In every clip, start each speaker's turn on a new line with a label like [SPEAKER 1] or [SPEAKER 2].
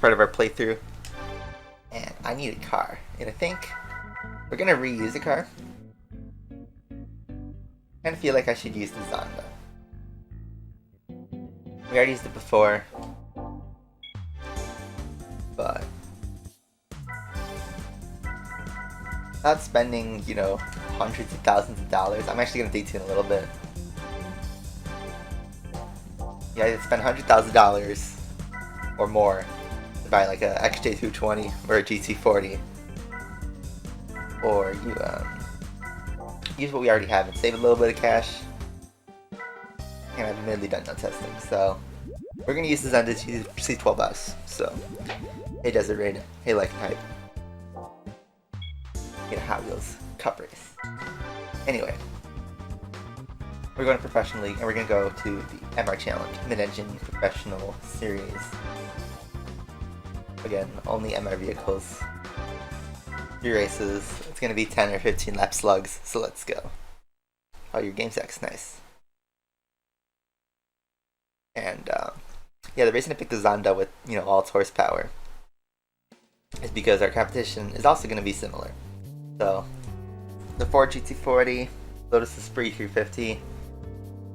[SPEAKER 1] part of our playthrough. And I need a car. And I think we're gonna reuse a car. I kinda feel like I should use the Zonda. We already used it before. But not spending, you know, hundreds of thousands of dollars. I'm actually gonna detune a little bit. Yeah, I spend $100,000 or more to buy like a XJ220 or a GT40, or you use what we already have and save a little bit of cash. And I've admittedly done no testing, so we're gonna use this on the C12S. So, hey Desert Raid, hey Like and Hype, get a Hot Wheels Cup race. Anyway, we're going professionally, and we're gonna go to the MR Challenge Mid-Engine Professional Series. Again, only MR vehicles. 3 races. It's gonna be 10 or 15 lap slugs. So let's go. Oh, your game stack's nice. And yeah, the reason I picked the Zonda with, you know, all its horsepower is because our competition is also going to be similar. So the Ford GT40, Lotus Esprit 350,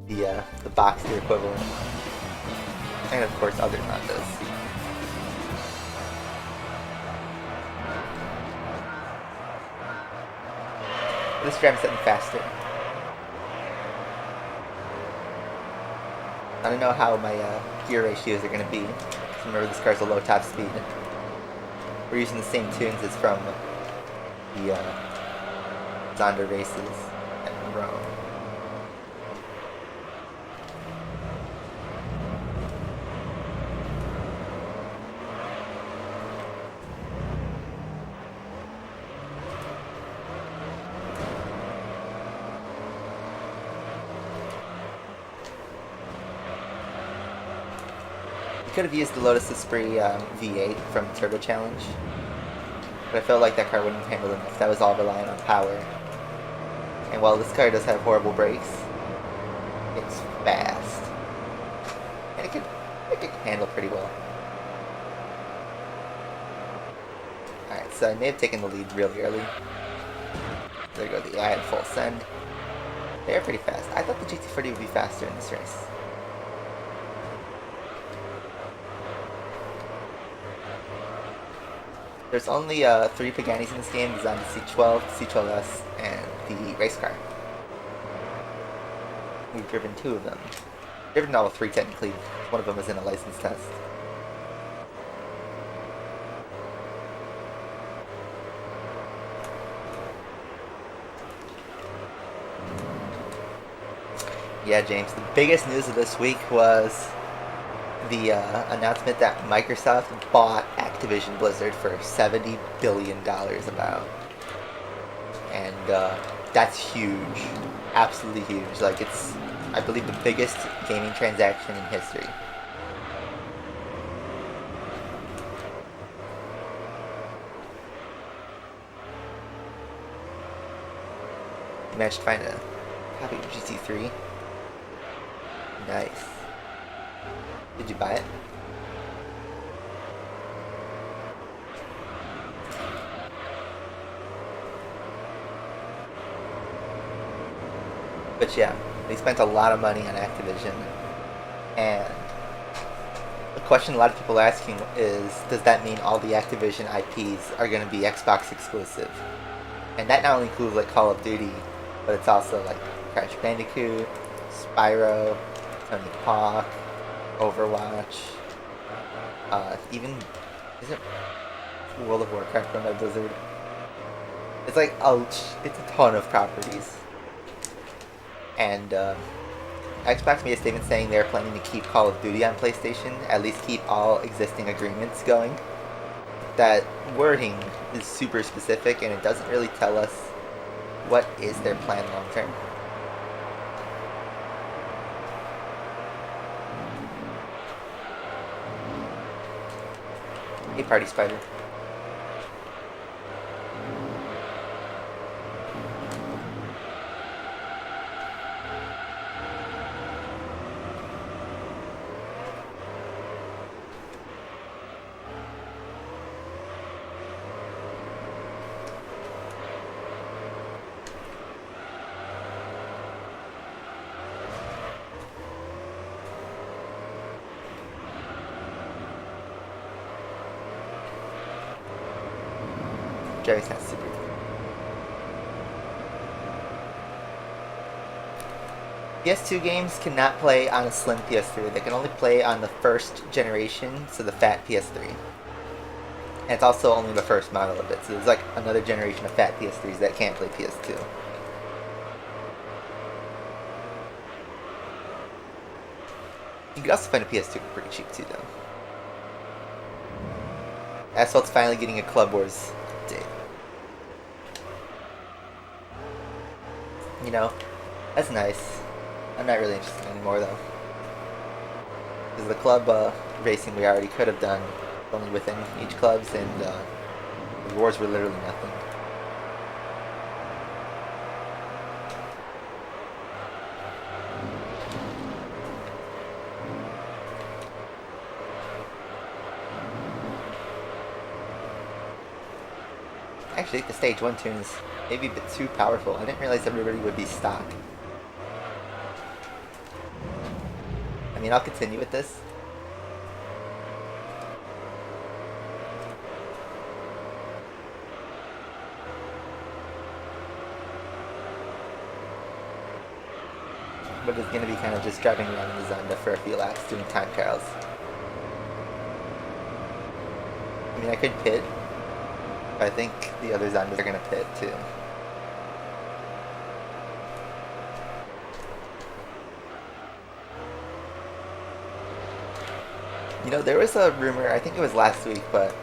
[SPEAKER 1] the Boxster equivalent, and of course other Zondas. This driving something faster. I don't know how my gear ratios are going to be. Remember, this car's a low top speed. We're using the same tunes as from the Zonda races at Rome. Could have used the Lotus Esprit V8 from Turbo Challenge, but I felt like that car wouldn't handle enough. That was all reliant on power. And while this car does have horrible brakes, it's fast, and it could handle pretty well. Alright, so I may have taken the lead really early. There you go, I had full send. They're pretty fast. I thought the GT40 would be faster in this race. There's only 3 Paganis in this game, designed the C12, C12S, and the race car. We've driven 2 of them. Driven all 3 technically. One of them is in a license test. Yeah, James, the biggest news of this week was the announcement that Microsoft bought Activision Blizzard for $70 billion about. And that's huge. Absolutely huge. Like, it's, I believe, the biggest gaming transaction in history. You managed to find a copy of GT3. Nice. Did you buy it? But yeah, they spent a lot of money on Activision, and the question a lot of people are asking is, does that mean all the Activision IPs are going to be Xbox exclusive? And that not only includes like Call of Duty, but it's also like Crash Bandicoot, Spyro, Tony Hawk, Overwatch, even, is it World of Warcraft run by Blizzard? It's like, it's a ton of properties. And Xbox made a statement saying they're planning to keep Call of Duty on PlayStation, at least keep all existing agreements going. That wording is super specific, and it doesn't really tell us what is their plan long term. Hey, Party Spider. driving's not super good. PS2 games cannot play on a slim PS3. They can only play on the first generation, so the fat PS3. And it's also only the first model of it, so there's like another generation of fat PS3s that can't play PS2. You can also find a PS2 pretty cheap too, though. Asphalt's finally getting a Club Wars update. You know, that's nice. I'm not really interested anymore, though. Because the club racing we already could have done only within each clubs, and the wars were literally nothing. Actually, the stage 1 tune is maybe a bit too powerful. I didn't realize everybody would be stock. I mean, I'll continue with this. But it's going to be kind of just driving around in the Zonda for a few laps doing time trials. I mean, I could pit. I think the other Zondas are going to pit too. You know, there was a rumor, I think it was last week, but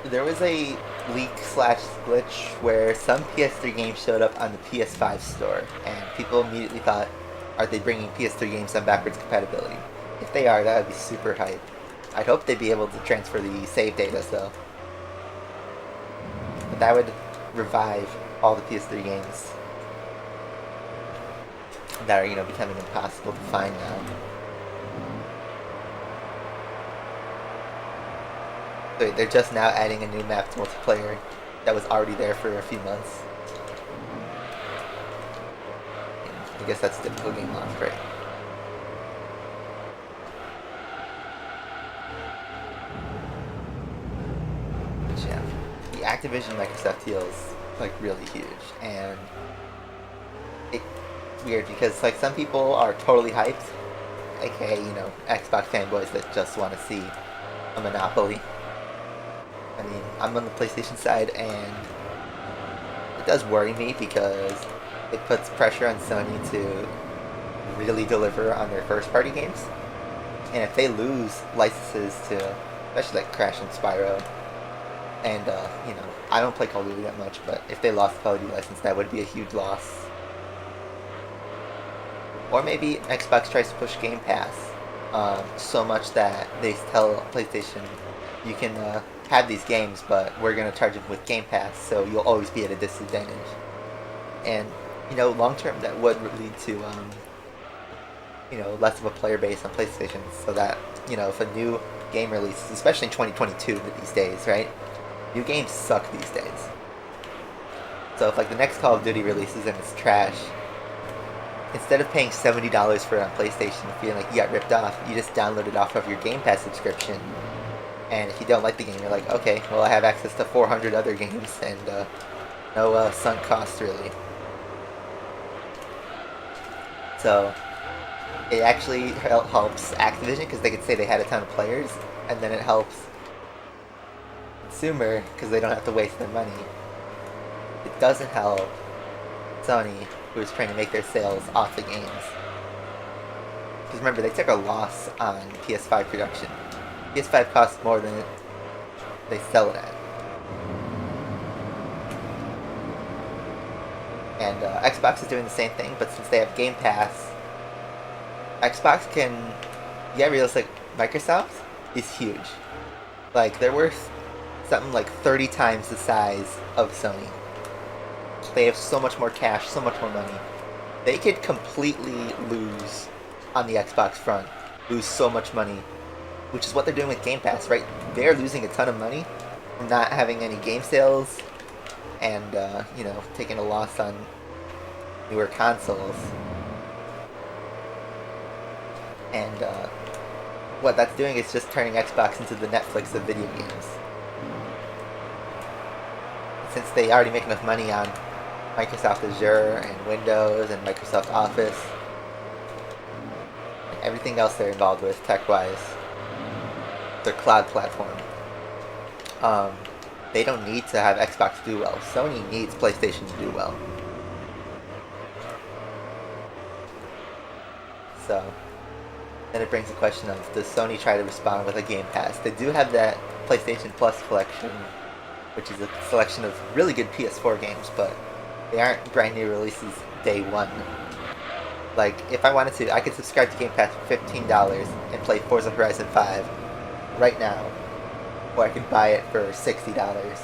[SPEAKER 1] there was a leak/glitch where some PS3 games showed up on the PS5 store, and people immediately thought, are they bringing PS3 games on backwards compatibility? If they are, that would be super hype. I'd hope they'd be able to transfer the save data, though. But that would revive all the PS3 games that are, you know, becoming impossible to find now. So they're just now adding a new map to multiplayer that was already there for a few months. I guess that's typical game launch, right? But yeah, the Activision Microsoft deal is like really huge, and it's weird because like some people are totally hyped, aka, you know, Xbox fanboys that just want to see a monopoly. I mean, I'm on the PlayStation side, and it does worry me because it puts pressure on Sony to really deliver on their first-party games. And if they lose licenses to, especially like Crash and Spyro, and, you know, I don't play Call of Duty that much, but if they lost the Call of Duty license, that would be a huge loss. Or maybe Xbox tries to push Game Pass so much that they tell PlayStation, you can have these games, but we're going to charge them with Game Pass, so you'll always be at a disadvantage. And, you know, long term that would lead to, you know, less of a player base on PlayStation, so that, you know, if a new game releases, especially in 2022 these days, right? New games suck these days. So if like the next Call of Duty releases and it's trash, instead of paying $70 for it on PlayStation, feeling like you got ripped off, you just download it off of your Game Pass subscription. And if you don't like the game, you're like, okay, well I have access to 400 other games and no sunk cost really. So it actually helps Activision because they could say they had a ton of players, and then it helps consumer because they don't have to waste their money. It doesn't help Sony, who is trying to make their sales off the games. Because remember, they took a loss on PS5 production. PS5 costs more than they sell it at. And Xbox is doing the same thing, but since they have Game Pass, Xbox can, yeah, realistic. Microsoft is huge. Like, they're worth something like 30 times the size of Sony. They have so much more cash, so much more money. They could completely lose on the Xbox front, lose so much money, which is what they're doing with Game Pass, right? They're losing a ton of money from not having any game sales and, you know, taking a loss on newer consoles. And what that's doing is just turning Xbox into the Netflix of video games. since they already make enough money on Microsoft Azure and Windows and Microsoft Office, and everything else they're involved with tech-wise, their cloud platform, they don't need to have Xbox do well. Sony needs PlayStation to do well. So then it brings the question of, does Sony try to respond with a Game Pass? They do have that PlayStation Plus collection, which is a selection of really good PS4 games, but they aren't brand new releases day one. Like, if I wanted to, I could subscribe to Game Pass for $15 and play Forza Horizon 5 right now, or I could buy it for $60.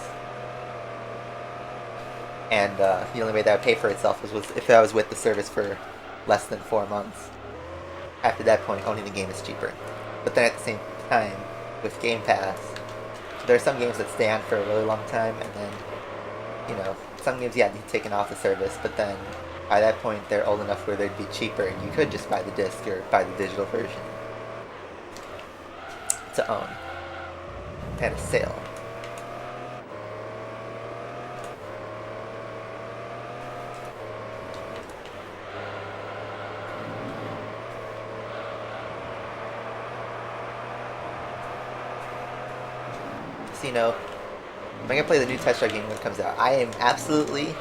[SPEAKER 1] And the only way that would pay for itself was if I was with the service for less than 4 months. After that point, owning the game is cheaper. But then at the same time, with Game Pass, there are some games that stay on for a really long time, and then, you know, some games, yeah, you've taken off the service, but then by that point they're old enough where they'd be cheaper and you could just buy the disc or buy the digital version to own at a sale. So, you know, I'm going to play the new Test Drive game when it comes out. I am absolutely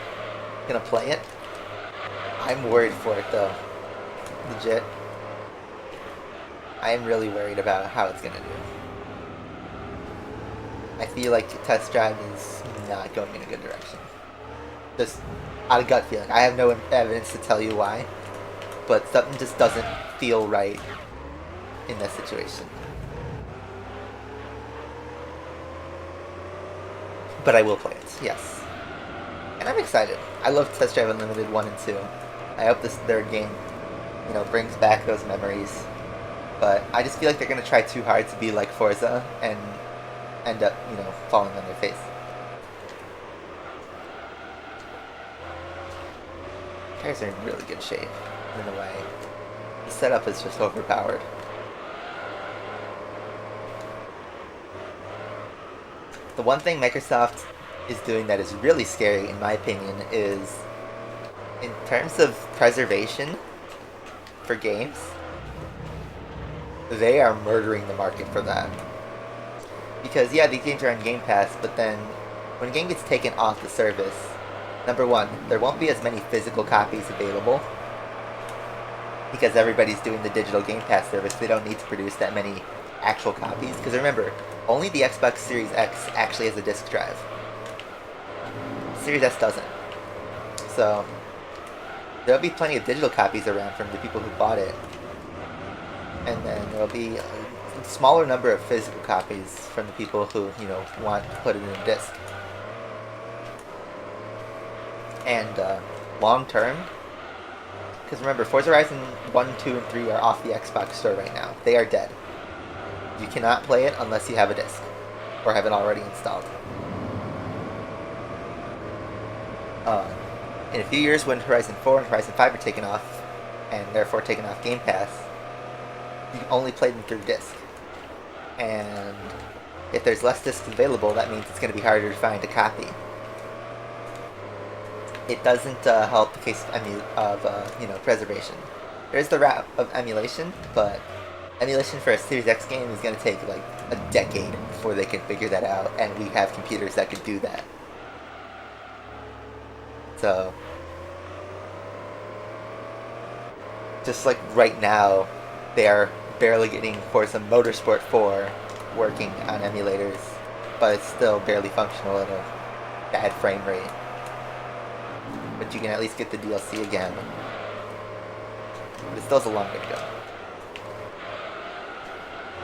[SPEAKER 1] going to play it. I'm worried for it, though. Legit. I am really worried about how it's going to do. I feel like Test Drive is not going in a good direction. Just out of gut feeling. I have no evidence to tell you why, but something just doesn't feel right in this situation. But I will play it, yes. And I'm excited. I love Test Drive Unlimited 1 and 2. I hope this third game, you know, brings back those memories. But I just feel like they're going to try too hard to be like Forza and end up, you know, falling on their face. Cars are in really good shape, in a way. The setup is just overpowered. The one thing Microsoft is doing that is really scary, in my opinion, is in terms of preservation for games, they are murdering the market for that. Because, yeah, these games are on Game Pass, but then when a game gets taken off the service, number one, there won't be as many physical copies available because everybody's doing the digital Game Pass service. They don't need to produce that many actual copies. Because remember, only the Xbox Series X actually has a disc drive. Series S doesn't. So there'll be plenty of digital copies around from the people who bought it. And then there'll be a smaller number of physical copies from the people who, you know, want to put it in a disc. And long term, because remember, Forza Horizon 1, 2, and 3 are off the Xbox store right now. They are dead. You cannot play it unless you have a disc, or have it already installed. In a few years, when Horizon 4 and Horizon 5 are taken off, and therefore taken off Game Pass, you can only play them through disc. And if there's less discs available, that means it's going to be harder to find a copy. It doesn't help the case of you know, preservation. There's the route of emulation, but emulation for a Series X game is going to take like a decade before they can figure that out, and we have computers that could do that. So, just like right now, they are barely getting Forza Motorsport 4 working on emulators, but it's still barely functional at a bad frame rate. But you can at least get the DLC again. But it still has a long way to go.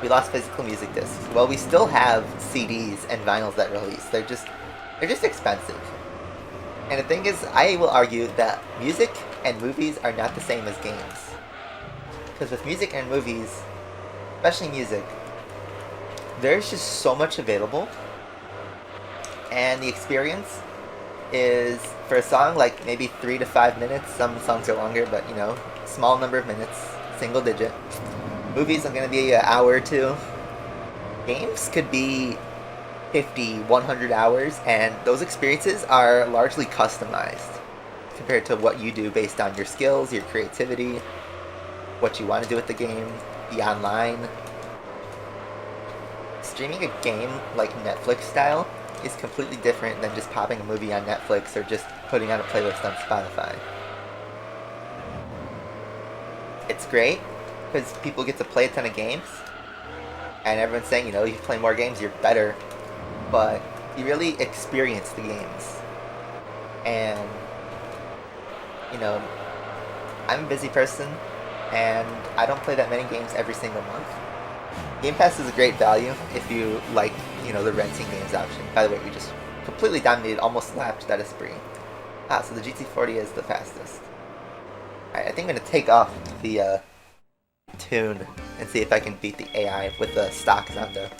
[SPEAKER 1] We lost physical music discs. Well, we still have CDs and vinyls that release. They're just expensive. And the thing is, I will argue that music and movies are not the same as games. Because with music and movies, especially music, there's just so much available. And the experience is, for a song, like maybe 3 to 5 minutes. Some songs are longer, but, you know, small number of minutes, single digit. Movies are going to be an hour or two. Games could be 50, 100 hours, and those experiences are largely customized compared to what you do based on your skills, your creativity, what you want to do with the game, the online. Streaming a game like Netflix style is completely different than just popping a movie on Netflix or just putting on a playlist on Spotify. It's great because people get to play a ton of games, and everyone's saying, you play more games, you're better, but you really experience the games. And, I'm a busy person, and I don't play that many games every single month. Game Pass is a great value if you like, the renting games option. By the way, we just completely dominated, almost lapped that Esprit. So the GT40 is the fastest. Alright, I think I'm going to take off the tune and see if I can beat the AI with the stock Zonda.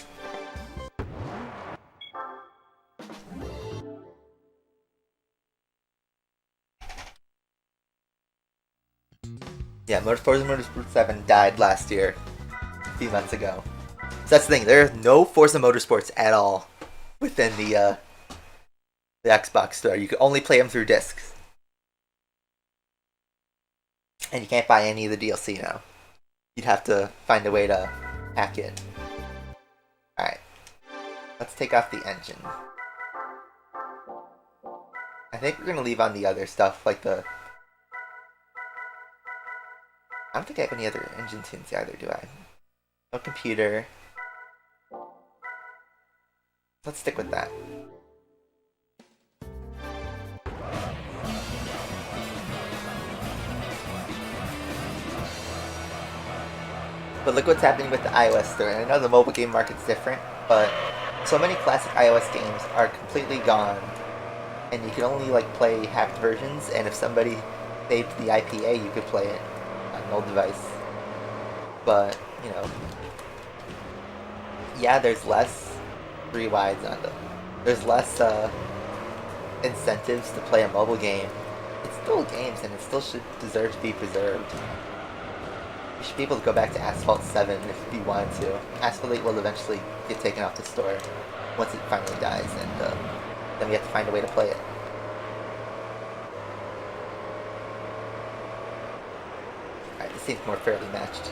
[SPEAKER 1] Yeah, Forza Motorsport 7 died last year, a few months ago. So that's the thing, there's no Forza Motorsports at all within the Xbox store. You can only play them through discs. And you can't buy any of the DLC now. You'd have to find a way to hack it. Alright. Let's take off the engine. I think we're going to leave on the other stuff, like the... I don't think I have any other engine tunes either, do I? No computer. Let's stick with that. But look what's happening with the iOS store. And I know the mobile game market's different, but so many classic iOS games are completely gone. And you can only play hacked versions, and if somebody saved the IPA, you could play it on an old device. But, yeah, there's less rewides on them. There's less incentives to play a mobile game. It's still games, and it still should deserve to be preserved. You should be able to go back to Asphalt 7 if you wanted to. Asphalt 8 will eventually get taken off the store once it finally dies, and then we have to find a way to play it. Alright, this seems more fairly matched.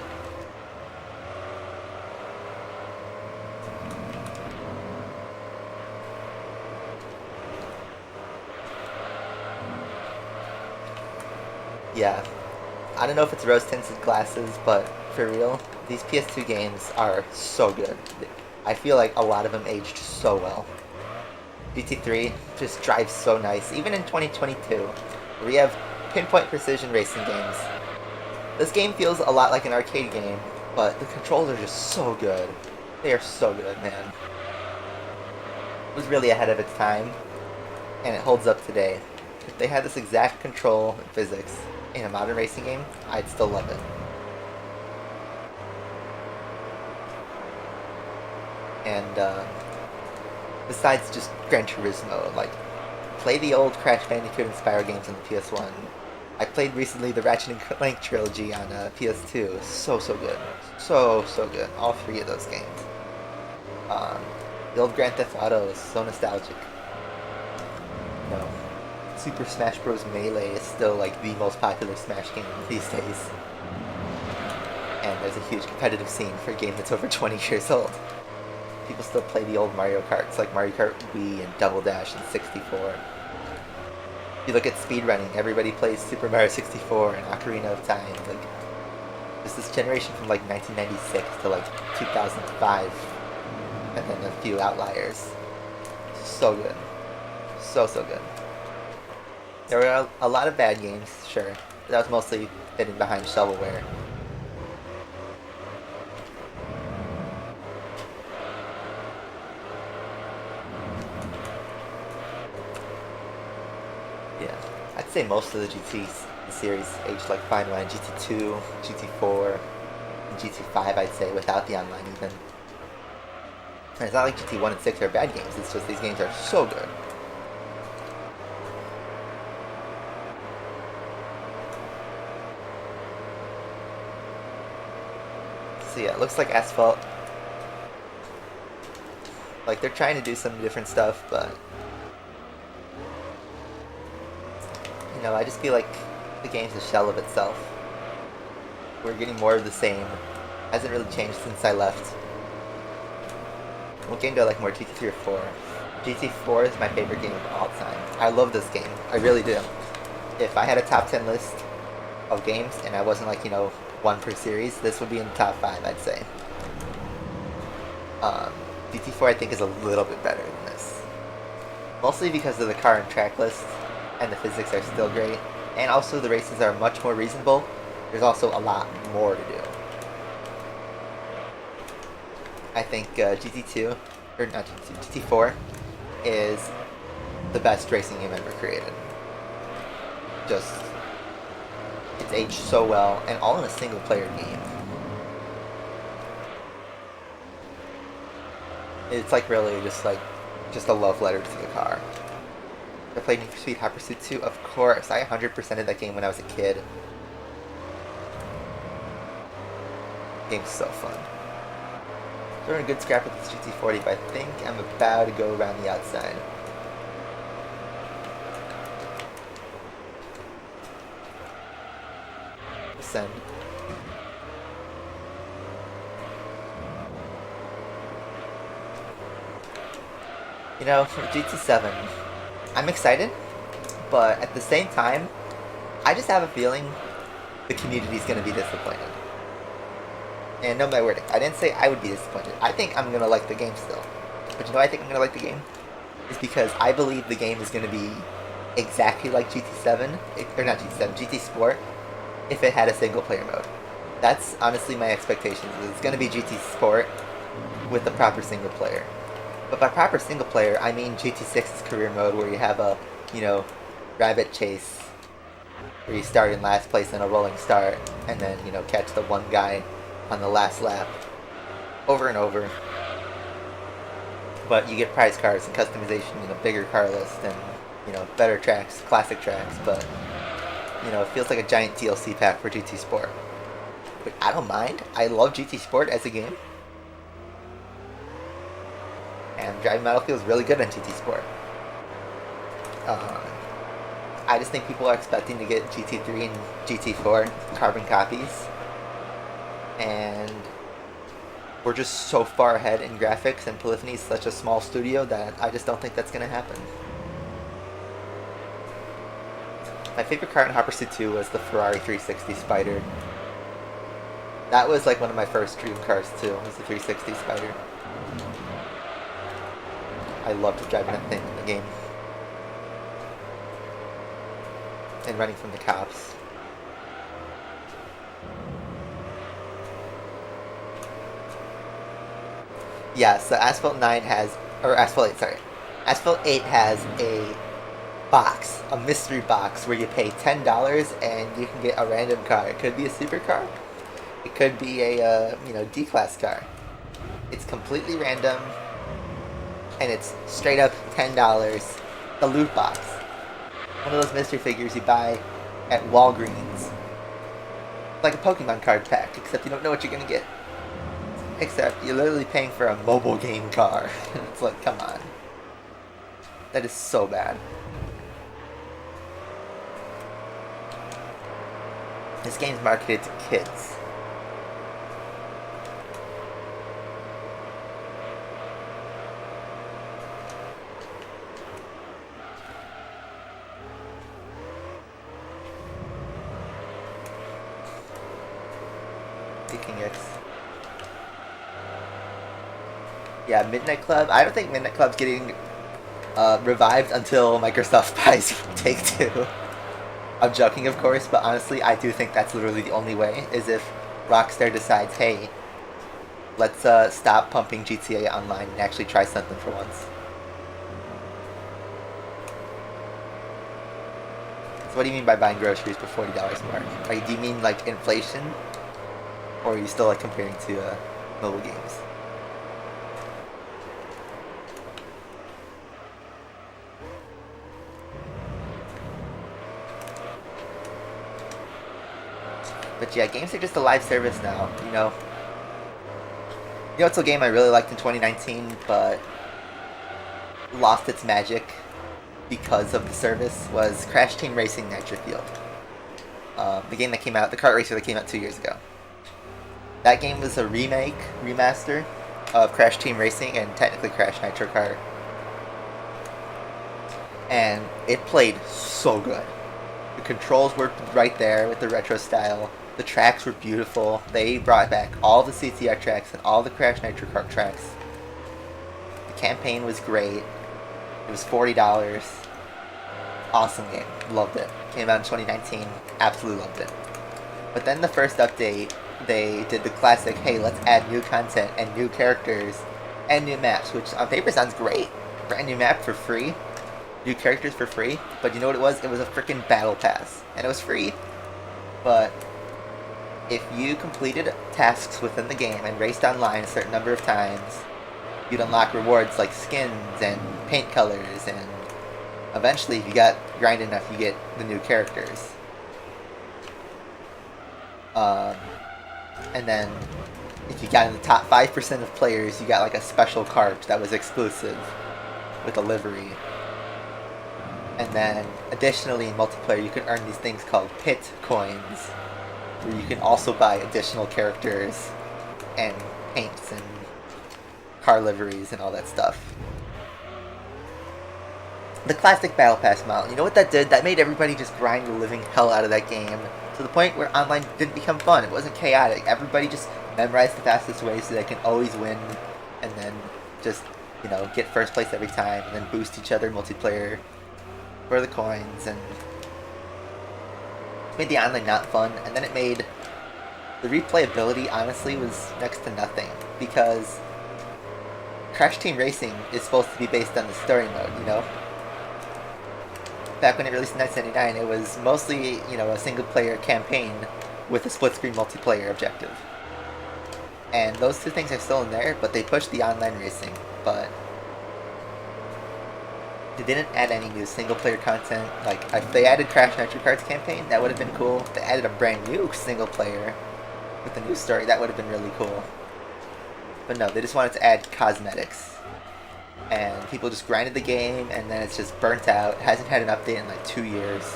[SPEAKER 1] Yeah. I don't know if it's rose-tinted glasses, but for real, these PS2 games are so good. I feel like a lot of them aged so well. GT3 just drives so nice, even in 2022, where we have pinpoint precision racing games. This game feels a lot like an arcade game, but the controls are just so good. They are so good, man. It was really ahead of its time, and it holds up today. If they had this exact control and physics in a modern racing game, I'd still love it. And besides just Gran Turismo, play the old Crash Bandicoot and Spyro games on the PS1. I played recently the Ratchet and Clank trilogy on PS2. So good. So good. All three of those games. The old Grand Theft Auto is so nostalgic. Super Smash Bros. Melee is still the most popular Smash game these days. And there's a huge competitive scene for a game that's over 20 years old. People still play the old Mario Karts like Mario Kart Wii and Double Dash and 64. If you look at speedrunning, everybody plays Super Mario 64 and Ocarina of Time. There's this generation from 1996 to 2005, and then a few outliers. So good. So good. There were a lot of bad games, sure, but that was mostly hidden behind shovelware. Yeah, I'd say most of the GT series aged fine line. GT2, GT4, and GT5 I'd say without the online even. And it's not like GT1 and 6 are bad games, it's just these games are so good. So yeah, it looks like Asphalt Like, they're trying to do some different stuff, but you know, I just feel like the game's a shell of itself. We're getting more of the same. Hasn't really changed since I left. What game do I like more, GT3 or 4? GT4 is my favorite game of all time. I love this game. I really do. If I had a top 10 list of games and I wasn't like, you know, one per series, this would be in the top 5, I'd say. GT4 I think is a little bit better than this. Mostly because of the car and track list, and the physics are still great. And also the races are much more reasonable. There's also a lot more to do. I think GT2, or not GT2, GT4 is the best racing game ever created. Just, it's aged so well, and all in a single player game. It's like really just a love letter to the car. I played Need for Speed Hot Pursuit 2, of course. I 100%ed that game when I was a kid. Game's so fun. Throwing a good scrap with this GT40, but I think I'm about to go around the outside. Ascend. You know, for GT7, I'm excited, but at the same time, I just have a feeling the community's gonna be disappointed. And no my verdict. I didn't say I would be disappointed. I think I'm gonna like the game still. But you know why I think I'm gonna like the game? It's because I believe the game is gonna be exactly like GT7, or not GT7, GT Sport, if it had a single player mode. That's honestly my expectations. It's gonna be GT Sport with the proper single player. But by proper single player, I mean GT6's career mode, where you have a, you know, rabbit chase, where you start in last place in a rolling start, and then, you know, catch the one guy on the last lap, over and over. But you get prize cards and customization and a bigger car list and, you know, better tracks, classic tracks, but, you know, it feels like a giant DLC pack for GT Sport. But I don't mind. I love GT Sport as a game. And driving model feels really good on GT Sport. I just think people are expecting to get GT3 and GT4 carbon copies. And we're just so far ahead in graphics, and Polyphony is such a small studio that I just don't think that's going to happen. My favorite car in Hot Pursuit 2 was the Ferrari 360 Spider. That was like one of my first dream cars too, was the 360 Spider. I loved driving that thing in the game. And running from the cops. Yeah, so Asphalt 9 has, or Asphalt 8, sorry. Asphalt 8 has a box, a mystery box, where you pay $10 and you can get a random car. It could be a supercar. It could be a, you know, D-class car. It's completely random. And it's straight up $10, the loot box. One of those mystery figures you buy at Walgreens. Like a Pokemon card pack, except you don't know what you're gonna get. Except you're literally paying for a mobile game car. It's like, come on. That is so bad. This game's marketed to kids. Yeah, Midnight Club. I don't think Midnight Club's getting revived until Microsoft buys Take-Two. I'm joking, of course, but honestly, I do think that's literally the only way, is if Rockstar decides, hey, let's stop pumping GTA Online and actually try something for once. So what do you mean by buying groceries for $40 more? Do you mean like inflation? Or are you still like comparing to mobile games? But yeah, games are just a live service now, you know. You know, it's a game I really liked in 2019, but lost its magic because of the service was Crash Team Racing Nitro Field. The game that came out, the kart racer that came out 2 years ago. That game was a remaster of Crash Team Racing and technically Crash Nitro Kart. And it played so good. The controls worked right there with the retro style. The tracks were beautiful. They brought back all the CTR tracks and all the Crash Nitro Kart tracks. The campaign was great. It was $40. Awesome game. Loved it. Came out in 2019. Absolutely loved it. But then the first update, they did the classic, hey, let's add new content and new characters and new maps, which on paper sounds great. Brand new map for free. New characters for free. But you know what it was? It was a freaking battle pass. And it was free. But if you completed tasks within the game and raced online a certain number of times, you'd unlock rewards like skins and paint colors, and eventually, if you got grinded enough, you get the new characters. And then, if you got in the top 5% of players, you got like a special cart that was exclusive with a livery. And then, additionally, in multiplayer, you can earn these things called pit coins, where you can also buy additional characters and paints and car liveries and all that stuff. The classic Battle Pass model, you know what that did? That made everybody just grind the living hell out of that game, to the point where online didn't become fun. It wasn't chaotic. Everybody just memorized the fastest way so they can always win, and then just, you know, get first place every time, and then boost each other multiplayer for the coins, and it made the online not fun, and then it made the replayability, honestly, was next to nothing, because Crash Team Racing is supposed to be based on the story mode, you know? Back when it released in 1999, it was mostly, you know, a single-player campaign with a split-screen multiplayer objective. And those two things are still in there, but they pushed the online racing. But they didn't add any new single-player content. Like, if they added Crash Nitro Kart's campaign, that would have been cool. If they added a brand new single-player with a new story, that would have been really cool. But no, they just wanted to add cosmetics. And people just grinded the game, and then it's just burnt out. It hasn't had an update in like 2 years.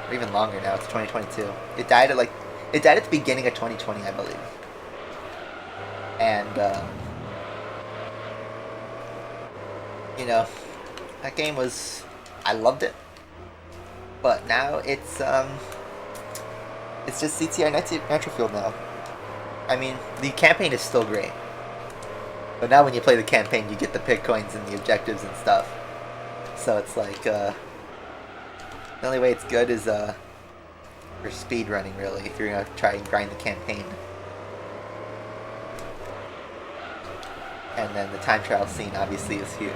[SPEAKER 1] Or even longer now, it's 2022. It died at the beginning of 2020, I believe. And, you know, that game was, I loved it. But now it's just CTR Nitro Field now. I mean, the campaign is still great. But now when you play the campaign, you get the pit coins and the objectives and stuff. So it's like, the only way it's good is, for speed running, really, if you're going to try and grind the campaign. And then the time trial scene, obviously, is huge.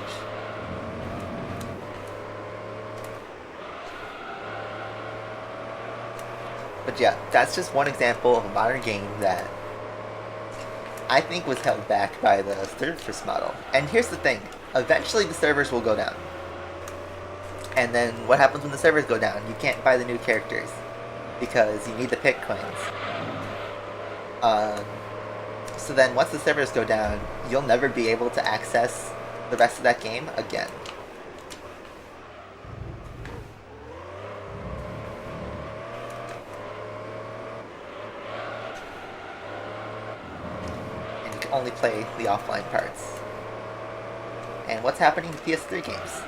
[SPEAKER 1] But yeah, that's just one example of a modern game that I think was held back by the service model. And here's the thing, eventually the servers will go down. And then what happens when the servers go down? You can't buy the new characters because you need the pit coins. So then once the servers go down, you'll never be able to access the rest of that game again. Only play the offline parts. And what's happening to PS3 games?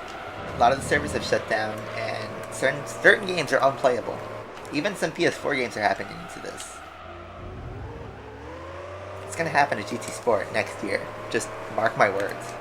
[SPEAKER 1] A lot of the servers have shut down, and certain games are unplayable. Even some PS4 games are happening to this. It's gonna happen to GT Sport next year. Just mark my words.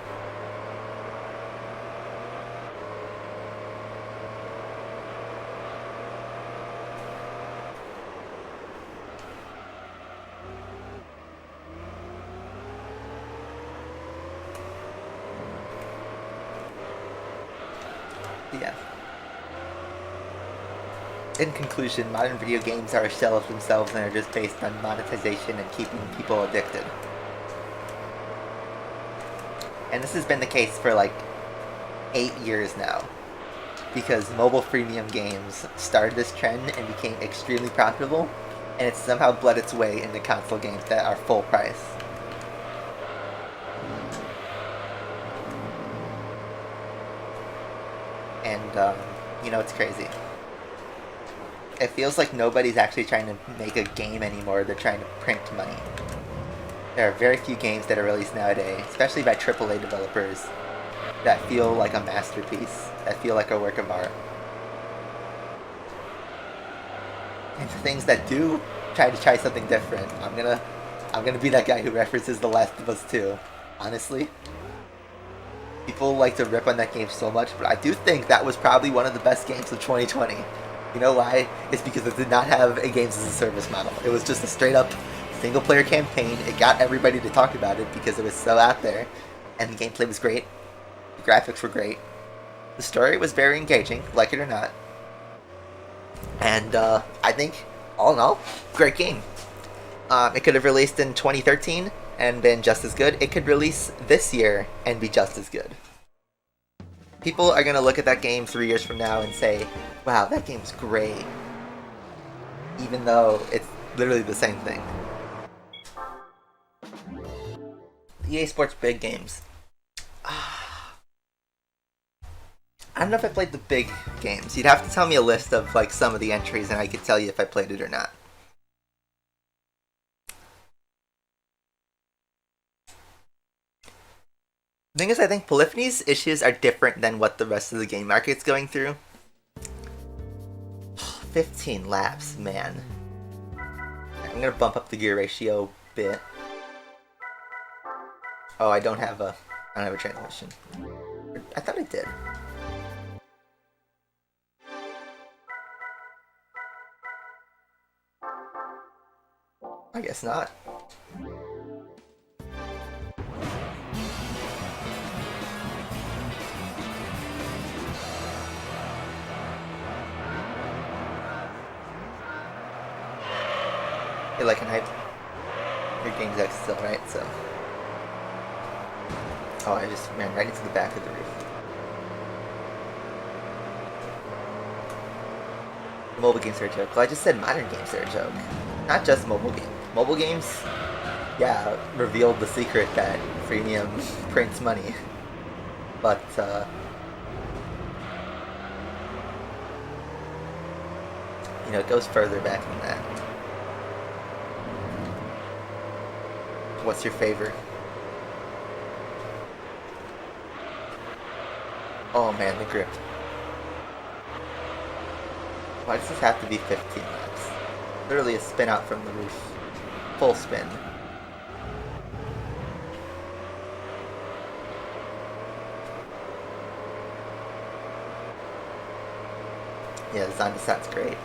[SPEAKER 1] Yeah. In conclusion, modern video games are a shell of themselves and are just based on monetization and keeping people addicted. And this has been the case for like 8 years now. Because mobile freemium games started this trend and became extremely profitable, and it's somehow bled its way into console games that are full price. and you know, it's crazy. It feels like nobody's actually trying to make a game anymore. They're trying to print money. There are very few games that are released nowadays, especially by AAA developers, that feel like a masterpiece, that feel like a work of art. And the things that do try something different, I'm gonna be that guy who references The Last of Us 2. Honestly, people like to rip on that game so much, but I do think that was probably one of the best games of 2020. You know why? It's because it did not have a games as a service model. It was just a straight up single player campaign. It got everybody to talk about it because it was so out there, and the gameplay was great. The graphics were great. The story was very engaging, like it or not. And I think, all in all, great game. It could have released in 2013 and been just as good. It could release this year and be just as good. People are going to look at that game 3 years from now and say, wow, that game's great. Even though it's literally the same thing. EA Sports big games. I don't know if I played the big games. You'd have to tell me a list of like some of the entries and I could tell you if I played it or not. The thing is, I think Polyphony's issues are different than what the rest of the game market's going through. 15 laps, man. I'm gonna bump up the gear ratio a bit. Oh, I don't have a transmission. I thought I did. I guess not. Hey, like an hype. Your game's X still, right? So. Oh, I just ran right into the back of the roof. Mobile games are a joke. Well, I just said modern games are a joke. Not just mobile games. Mobile games, yeah, revealed the secret that freemium prints money. But, you know, it goes further back than that. What's your favorite? Oh man, the grip. Why does this have to be 15 laps? Literally a spin out from the roof. Full spin. Yeah, the Zonda great.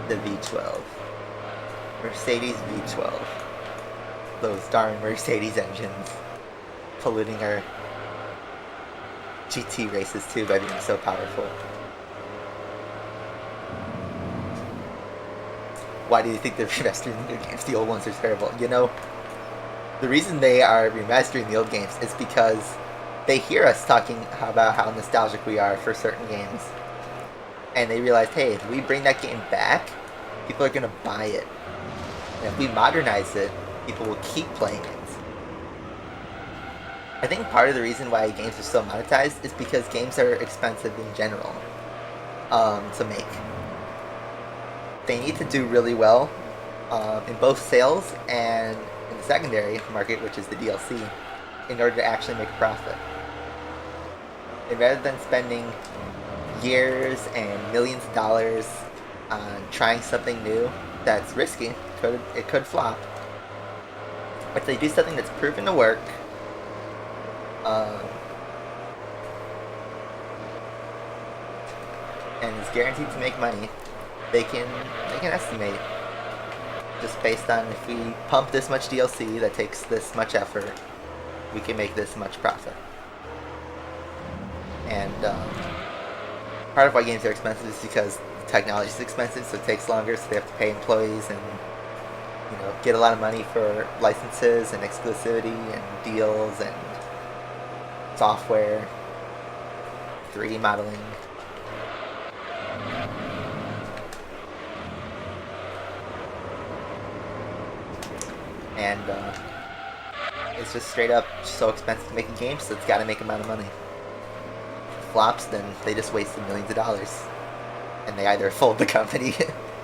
[SPEAKER 1] The V12. Mercedes V12. Those darn Mercedes engines. Polluting our GT races too by being so powerful. Why do you think they're remastering the new games? The old ones are terrible. You know, the reason they are remastering the old games is because they hear us talking about how nostalgic we are for certain games. And they realize, hey, if we bring that game back, people are going to buy it. And if we modernize it, people will keep playing it. I think part of the reason why games are so monetized is because games are expensive in general to make. They need to do really well in both sales and in the secondary market, which is the DLC, in order to actually make a profit. And rather than spending years and millions of dollars on trying something new that's risky, it could flop. But if they do something that's proven to work, and is guaranteed to make money, they can estimate just based on if we pump this much DLC that takes this much effort, we can make this much profit. And part of why games are expensive is because the technology is expensive, so it takes longer, so they have to pay employees and, you know, get a lot of money for licenses and exclusivity and deals and software, 3D modeling. And it's just straight up so expensive to make a game, so it's got to make amount of money. flops, then they just wasted millions of dollars. And they either fold the company,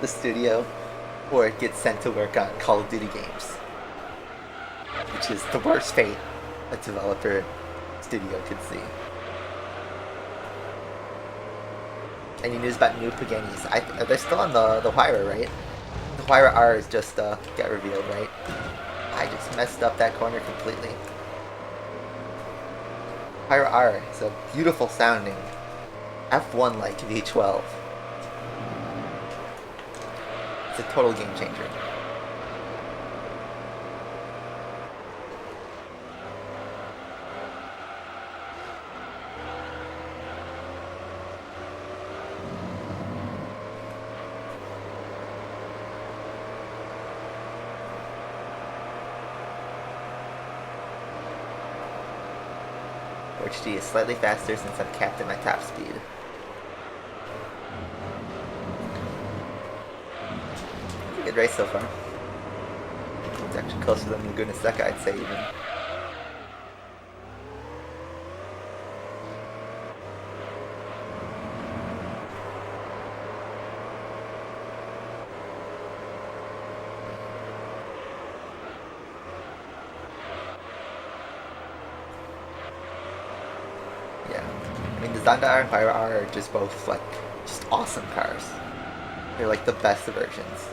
[SPEAKER 1] the studio, or it gets sent to work on Call of Duty games. Which is the worst fate a developer studio could see. Any news about new Pagani's? They're still on the Huayra, right? The Huayra R is just get revealed, right? I just messed up that corner completely. Huayra R is a beautiful sounding F1 like V12. It's a total game changer. HD is slightly faster since I'm capped at my top speed. Good race so far. It's actually closer than Laguna Seca, I'd say, even. Zonda R and Huayra R are just both, like, just awesome cars. They're, like, the best versions.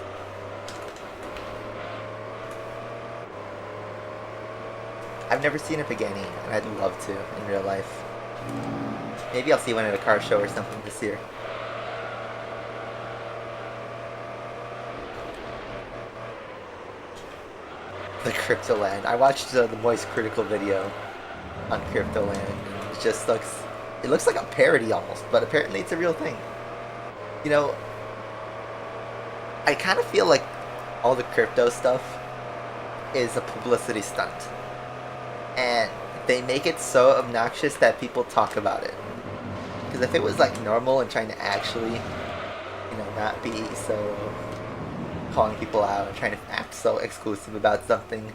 [SPEAKER 1] I've never seen a Pagani, and I'd love to in real life. Maybe I'll see one at a car show or something this year. The Cryptoland. I watched the Moist Critical video on Cryptoland, and it just looks... It looks like a parody almost, but apparently it's a real thing. You know, I kind of feel like all the crypto stuff is a publicity stunt. And they make it so obnoxious that people talk about it. Because if it was like normal and trying to actually, you know, not be so calling people out and trying to act so exclusive about something,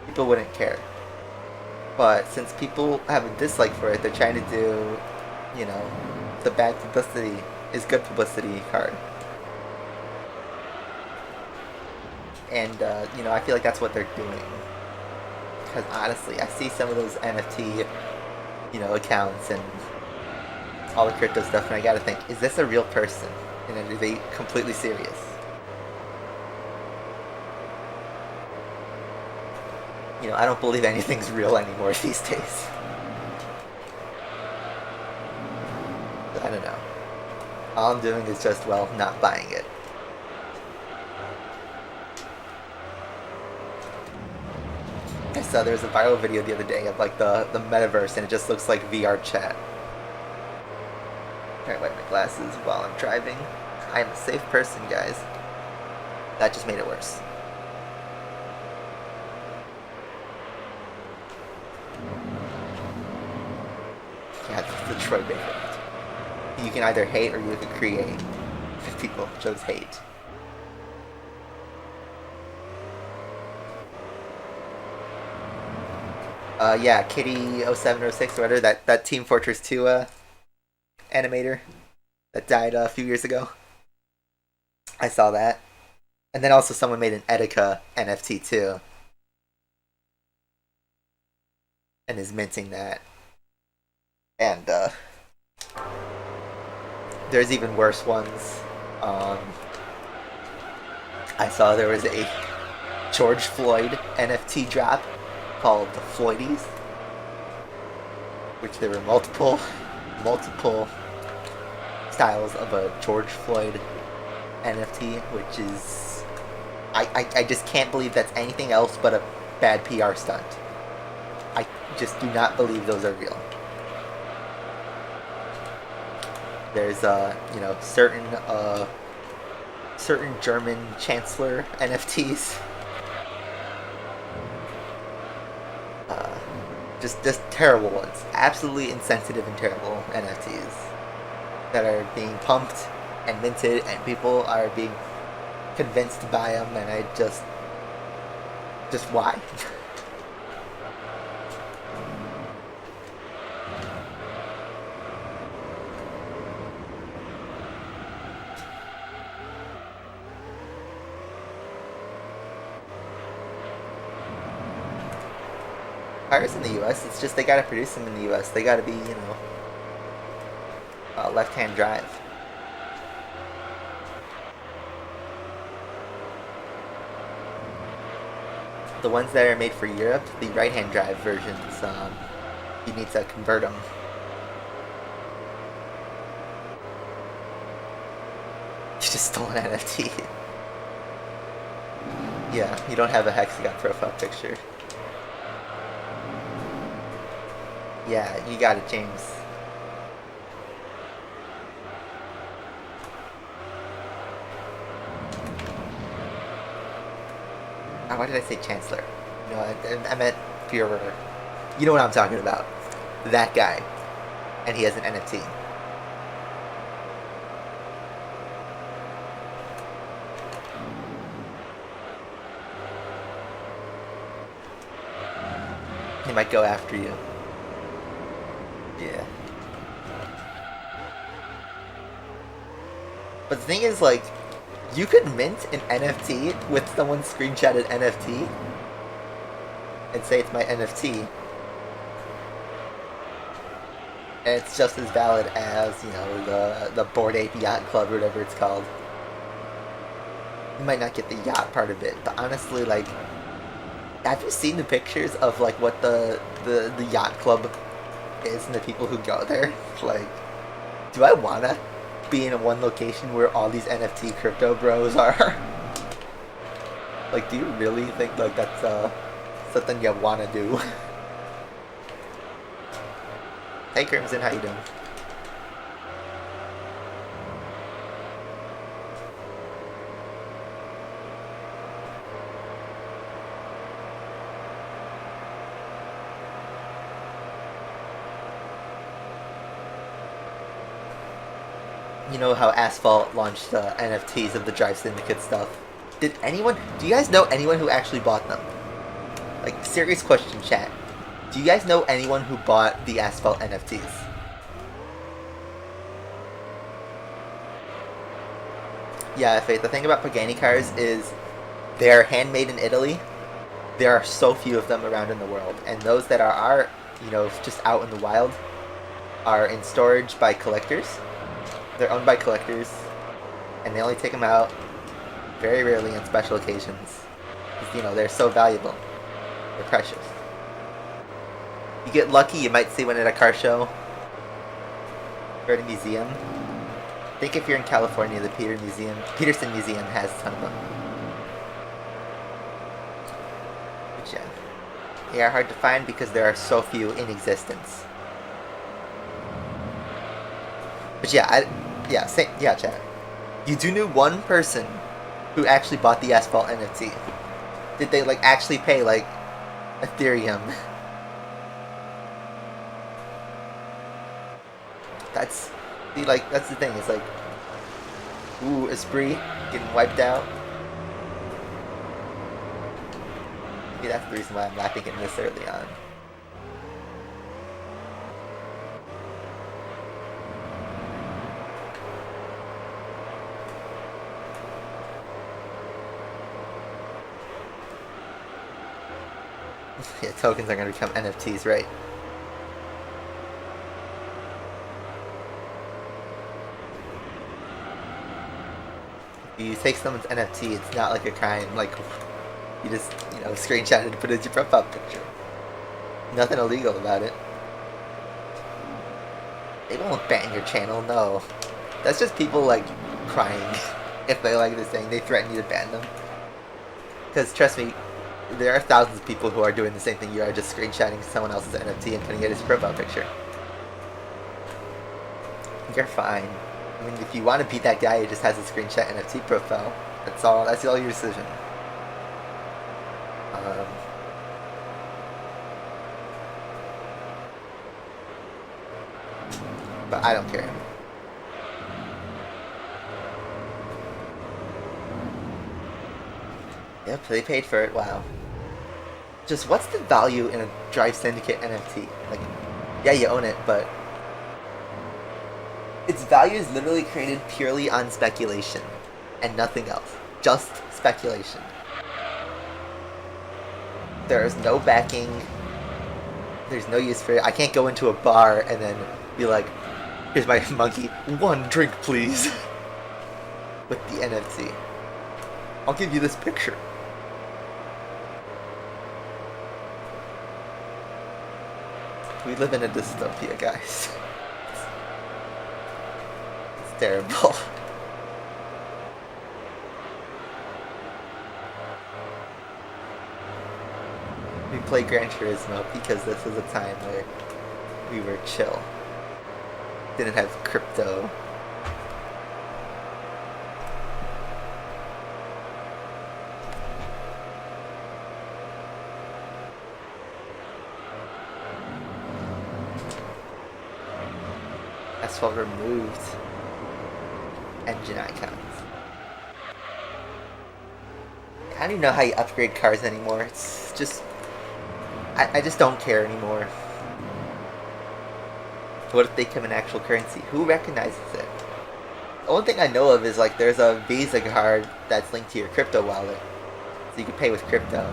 [SPEAKER 1] people wouldn't care. But since people have a dislike for it, they're trying to do, you know, the bad publicity is good publicity card. And, you know, I feel like that's what they're doing. Because honestly, I see some of those NFT, you know, accounts and all the crypto stuff, and I gotta think, is this a real person? And are they completely serious? You know, I don't believe anything's real anymore these days. I don't know. All I'm doing is just, well, not buying it. I saw there was a viral video the other day of like the metaverse, and it just looks like VR chat. Try to wipe my glasses while I'm driving. I am a safe person, guys. That just made it worse. Yeah, the Troy Baker. You can either hate or you can create. People chose hate. Yeah, Kitty0706 or whatever, that Team Fortress 2 animator that died a few years ago. I saw that. And then also someone made an Etika NFT too. And is minting that. And there's even worse ones. I saw there was a George Floyd NFT drop called the Floydies, which there were multiple styles of a George Floyd NFT, which is I just can't believe that's anything else but a bad PR stunt. I just do not believe those are real. There's you know, certain German chancellor NFTs. Just terrible ones. Absolutely insensitive and terrible NFTs that are being pumped and minted, and people are being convinced to buy them, and I just why? cars in the U.S. It's just they gotta produce them in the U.S. They gotta be, left-hand drive. The ones that are made for Europe, the right-hand drive versions, you need to convert them. You just stole an NFT. Yeah, you don't have a hexagon profile picture. Yeah, you got it, James. Why did I say Chancellor? No, I meant Führer. You know what I'm talking about. That guy. And he has an NFT. He might go after you. Yeah. But the thing is, like, you could mint an NFT with someone's screenshotted NFT and say it's my NFT. And it's just as valid as, the Bored Ape Yacht Club or whatever it's called. You might not get the yacht part of it, but honestly, like, have you seen the pictures of, like, what the yacht club is and the people who go there? Like, do I wanna be in one location where all these NFT crypto bros are? Like, do you really think, like, that's something you wanna do? Hey Crimson, how you doing? You know how Asphalt launched NFTs of the Drive Syndicate stuff? Do you guys know anyone who actually bought them? Like, serious question, chat. Do you guys know anyone who bought the Asphalt NFTs? Yeah, Faith, the thing about Pagani cars is they're handmade in Italy. There are so few of them around in the world. And those that are just out in the wild are in storage by collectors. They're owned by collectors, and they only take them out very rarely on special occasions. They're so valuable. They're precious. You get lucky, you might see one at a car show or at a museum. I think if you're in California, the Peterson Museum has a ton of them. But yeah, they are hard to find because there are so few in existence. But yeah, chat. You do know one person who actually bought the Asphalt NFT. Did they, like, actually pay, like, Ethereum? That's the thing. It's like, ooh, Esprit getting wiped out. Maybe that's the reason why I'm laughing at this early on. Yeah, tokens are going to become NFTs, right? If you take someone's NFT, it's not like a crime. Like, you just, screenshot it and put it as your profile picture. Nothing illegal about it. They won't ban your channel, no. That's just people, like, crying if they like this thing. They threaten you to ban them. Because, trust me, there are thousands of people who are doing the same thing you are, just screenshotting someone else's NFT and putting it as profile picture. You're fine. I mean, if you want to beat that guy who just has a screenshot NFT profile, that's all your decision. But I don't care. Yep, they paid for it, wow. Just what's the value in a Drive Syndicate NFT? Like, yeah, you own it, but its value is literally created purely on speculation and nothing else. Just speculation. There is no backing. There's no use for it. I can't go into a bar and then be like, here's my monkey, 1 drink please. With the NFC. I'll give you this picture. We live in a dystopia, guys. It's terrible. We play Gran Turismo because this was a time where we were chill. Didn't have crypto. Asphalt removed engine icons. I don't even know how you upgrade cars anymore. It's just... I just don't care anymore. What if they become an actual currency? Who recognizes it? The only thing I know of is like there's a Visa card that's linked to your crypto wallet. So you can pay with crypto.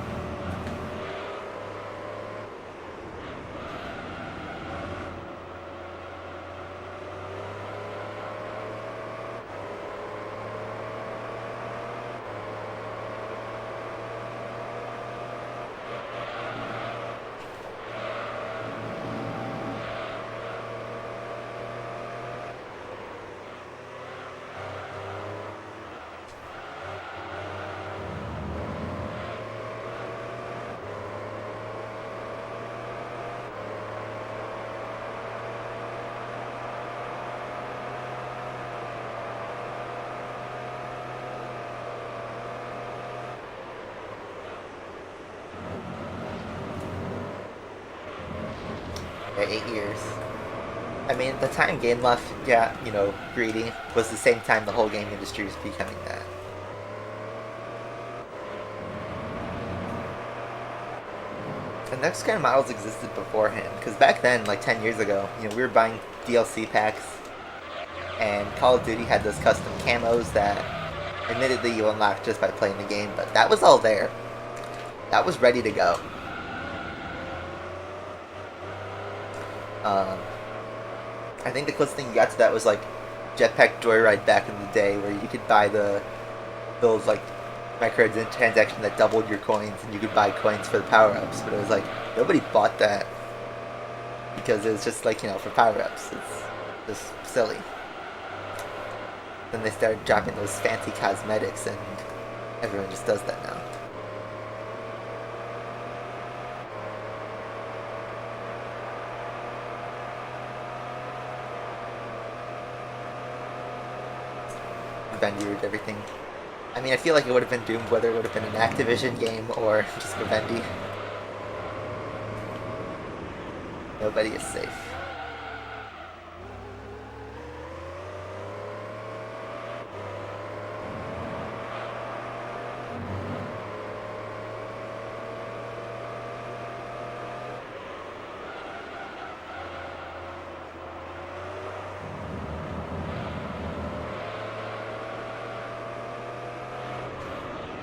[SPEAKER 1] Yeah, 8 years. I mean, the time game left, yeah, you know, greedy, was the same time the whole game industry was becoming that. And those kind of models existed beforehand, because back then, like 10 years ago, you know, we were buying DLC packs, and Call of Duty had those custom camos that, admittedly, you unlock just by playing the game, but that was all there. That was ready to go. I think the closest thing you got to that was like Jetpack Joyride back in the day, where you could buy those like microtransactions that doubled your coins, and you could buy coins for the power-ups. But it was like nobody bought that because it was just like, you know, for power-ups. It's just silly. Then they started dropping those fancy cosmetics, and everyone just does that now. Vivendi everything. I mean, I feel like it would have been doomed whether it would have been an Activision game or just Vivendi. Nobody is safe.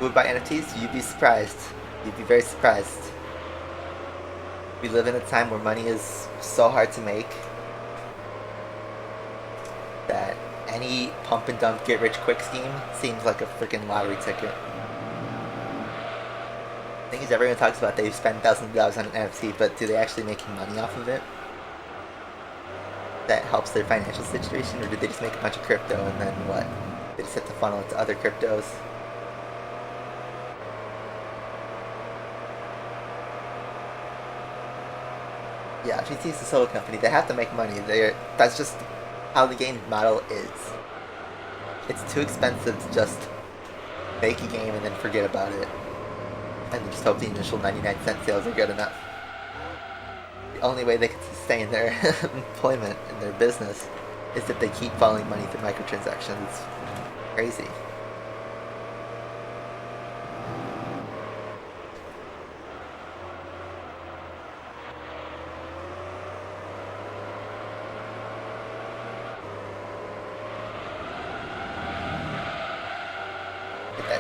[SPEAKER 1] Would buy NFTs? You'd be surprised. You'd be very surprised. We live in a time where money is so hard to make that any pump and dump get rich quick scheme seems like a freaking lottery ticket. The thing is, everyone talks about they spend thousands of dollars on an NFT, but do they actually make money off of it? That helps their financial situation, or do they just make a bunch of crypto and then what? They just hit the funnel into other cryptos? Yeah, GT is a solo company. They have to make money. That's just how the game model is. It's too expensive to just make a game and then forget about it. And just hope the initial 99-cent sales are good enough. The only way they can sustain their employment and their business is if they keep funneling money through microtransactions. It's crazy.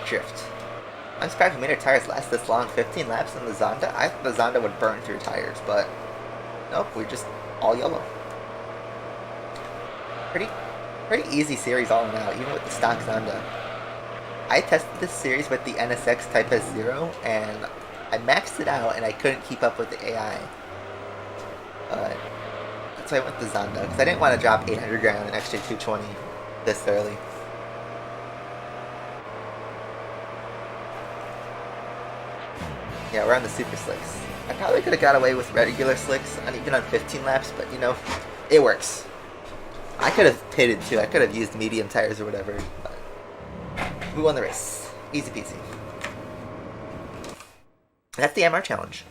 [SPEAKER 1] Drift. I'm surprised we made our tires last this long. 15 laps on the Zonda? I thought the Zonda would burn through tires, but Nope, we're just all yellow. Pretty easy series all in all, even with the stock Zonda. I tested this series with the NSX Type S0, and I maxed it out, and I couldn't keep up with the AI. That's why I went to Zonda, because I didn't want to drop 800 grand on an XJ220 this early. Yeah, we're on the super slicks. I probably could have got away with regular slicks, even on 15 laps, but you know, it works. I could have pitted too. I could have used medium tires or whatever, but we won the race. Easy peasy. That's the MR challenge.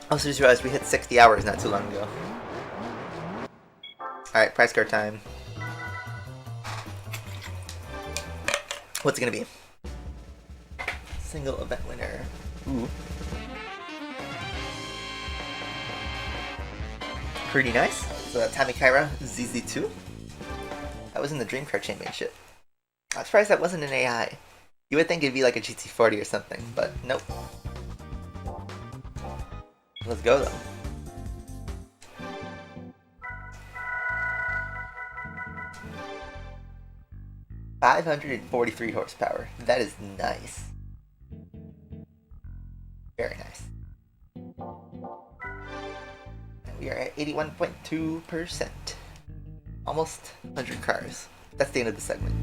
[SPEAKER 1] Also just realized we hit 60 hours not too long ago. Alright, prize card time. What's it gonna be? Single event winner. Ooh. Pretty nice. So that Tamikaira ZZ2. That was in the Dream Car Championship. I was surprised that wasn't an AI. You would think it'd be like a GT40 or something, but nope. Let's go though. .543 horsepower. That is nice. Very nice. And we are at 81.2%. Almost 100 cars. That's the end of the segment.